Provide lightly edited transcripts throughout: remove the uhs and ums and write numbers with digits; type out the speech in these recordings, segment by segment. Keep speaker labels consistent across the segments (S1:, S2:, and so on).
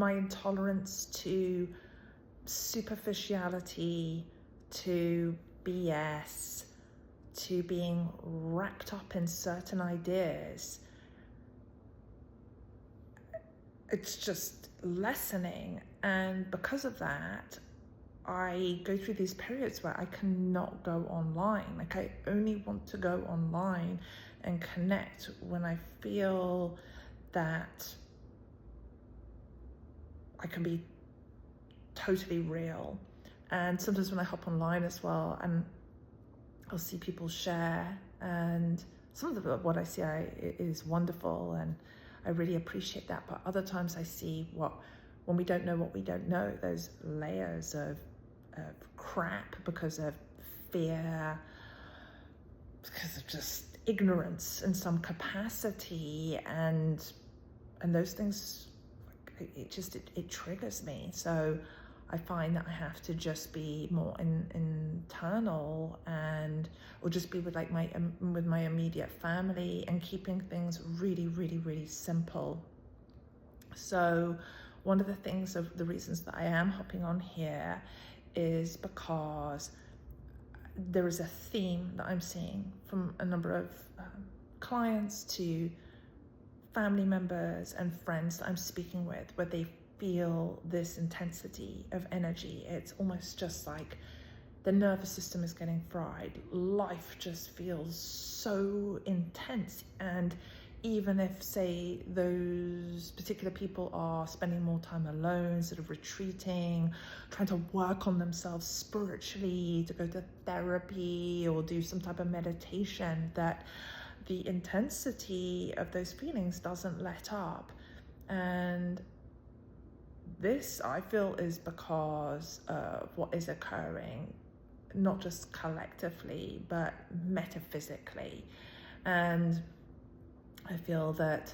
S1: my intolerance to superficiality, to BS, to being wrapped up in certain ideas, it's just lessening. And because of that, I go through these periods where I cannot go online. Like, I only want to go online and connect when I feel that I can be totally real. And sometimes when I hop online as well, and I'll see people share, and some of what I see is wonderful, and I really appreciate that. But other times I see when we don't know what we don't know, those layers of crap because of fear, because of just ignorance in some capacity, and those things, it triggers me. So I find that I have to just be more internal, or just be with my immediate family, and keeping things really, really, really simple. So one of the reasons that I am hopping on here is because there is a theme that I'm seeing from a number of clients to family members and friends that I'm speaking with, where they feel this intensity of energy. It's almost just like the nervous system is getting fried. Life just feels so intense. And even if, say, those particular people are spending more time alone, sort of retreating, trying to work on themselves spiritually, to go to therapy or do some type of meditation, that the intensity of those feelings doesn't let up. And this, I feel, is because of what is occurring, not just collectively, but metaphysically. And I feel that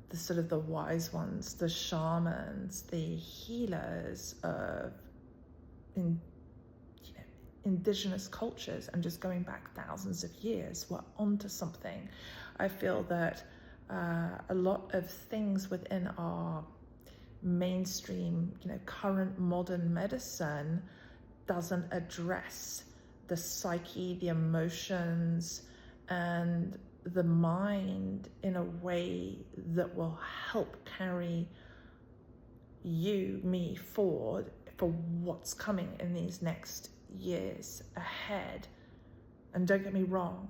S1: the wise ones, the shamans, the healers of indigenous cultures, and just going back thousands of years, were onto something. I feel that a lot of things within our mainstream, current modern medicine doesn't address the psyche, the emotions, and the mind in a way that will help carry me forward for what's coming in these next years ahead. And don't get me wrong,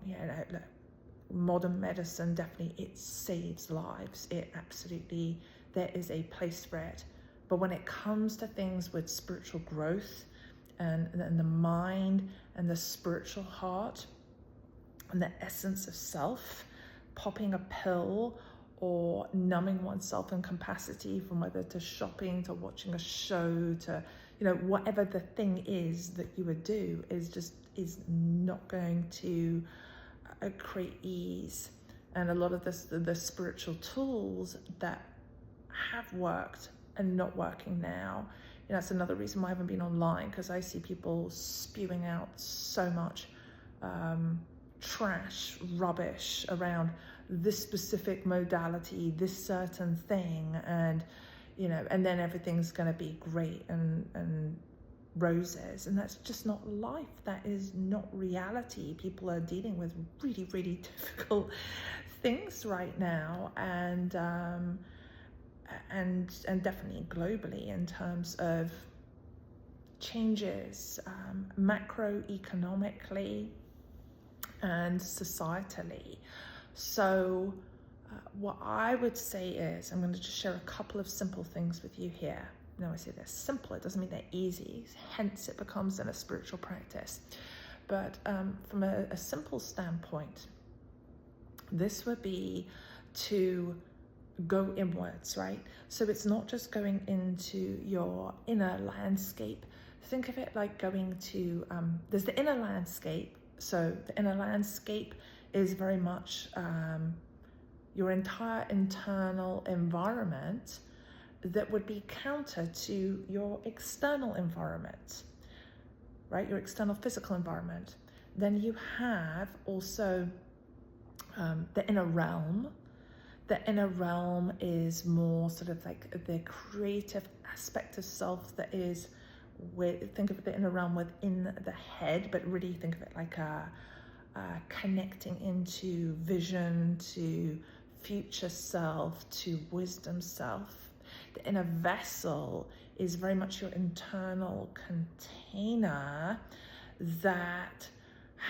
S1: modern medicine, definitely, it saves lives. It absolutely, there is a place for it. But when it comes to things with spiritual growth and the mind and the spiritual heart and the essence of self, popping a pill or numbing oneself in capacity, from whether to shopping, to watching a show, to whatever the thing is that you would do, is not going to create ease. And a lot of the spiritual tools that have worked and not working now, that's another reason why I haven't been online, because I see people spewing out so much trash, rubbish around this specific modality, this certain thing, and and then everything's going to be great and roses, and that's just not life. That is not reality. People are dealing with really, really difficult things right now, and definitely globally, in terms of changes, macroeconomically and societally. So what I would say is, I'm going to just share a couple of simple things with you here. Now, I say they're simple, it doesn't mean they're easy, hence it becomes in a spiritual practice. But from a simple standpoint, this would be to go inwards, right? So it's not just going into your inner landscape. Think of it like going to, there's the inner landscape. So the inner landscape is very much your entire internal environment that would be counter to your external environment, right? Your external physical environment. Then you have also the inner realm The inner realm is more sort of like the creative aspect of self that is think of the inner realm within the head, but really think of it like a connecting into vision, to future self, to wisdom self. The inner vessel is very much your internal container that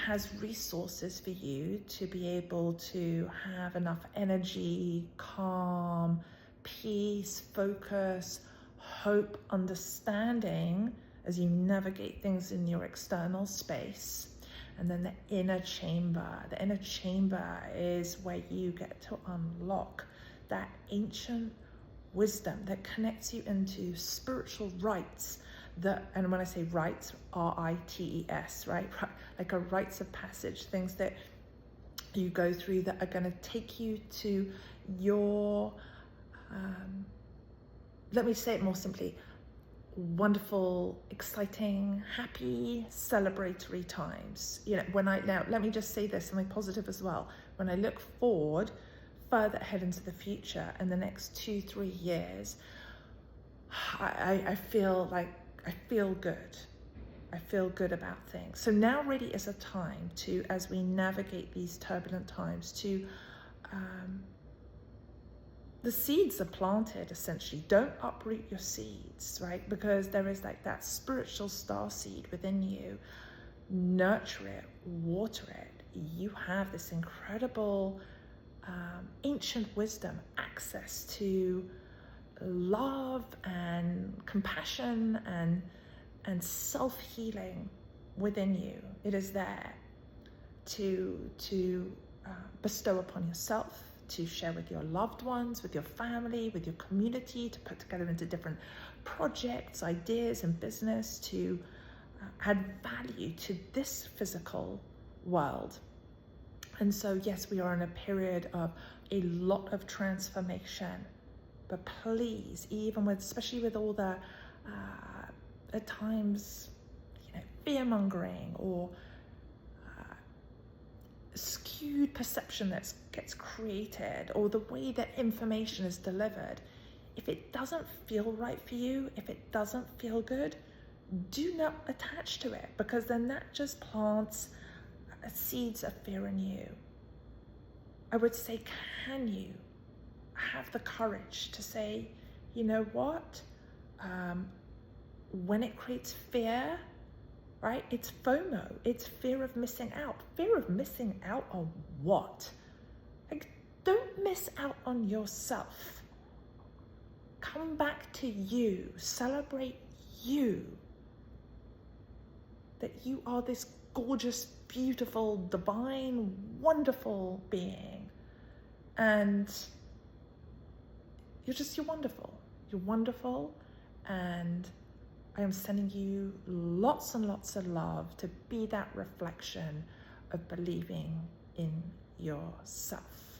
S1: has resources for you to be able to have enough energy, calm, peace, focus, hope, understanding as you navigate things in your external space. And then the inner chamber. The inner chamber is where you get to unlock that ancient wisdom that connects you into spiritual rites. And when I say rites, R-I-T-E-S, right? Like a rites of passage, things that you go through that are going to take you to your, let me say it more simply, wonderful, exciting, happy, celebratory times. Now let me just say this, something positive as well. When I look forward, further ahead into the future, in the next 2-3 years, I feel good. I feel good about things. So now really is a time to, as we navigate these turbulent times, to the seeds are planted essentially. Don't uproot your seeds, right? Because there is like that spiritual star seed within you. Nurture it, water it. You have this incredible ancient wisdom, access to love and compassion and self-healing within you. It is there to bestow upon yourself, to share with your loved ones, with your family, with your community, to put together into different projects, ideas, and business, to add value to this physical world. And so, yes, we are in a period of a lot of transformation, but please, especially with all the, at times, fear-mongering or skewed perception that gets created, or the way that information is delivered, if it doesn't feel right for you, if it doesn't feel good, do not attach to it, because then that just plants seeds of fear in you. I would say, can you have the courage to say, you know what, when it creates fear, right, it's FOMO, it's fear of missing out. Fear of missing out on what? Like, don't miss out on yourself. Come back to you, celebrate you, that you are this gorgeous, beautiful, divine, wonderful being. And you're wonderful. You're wonderful. And I am sending you lots and lots of love to be that reflection of believing in yourself.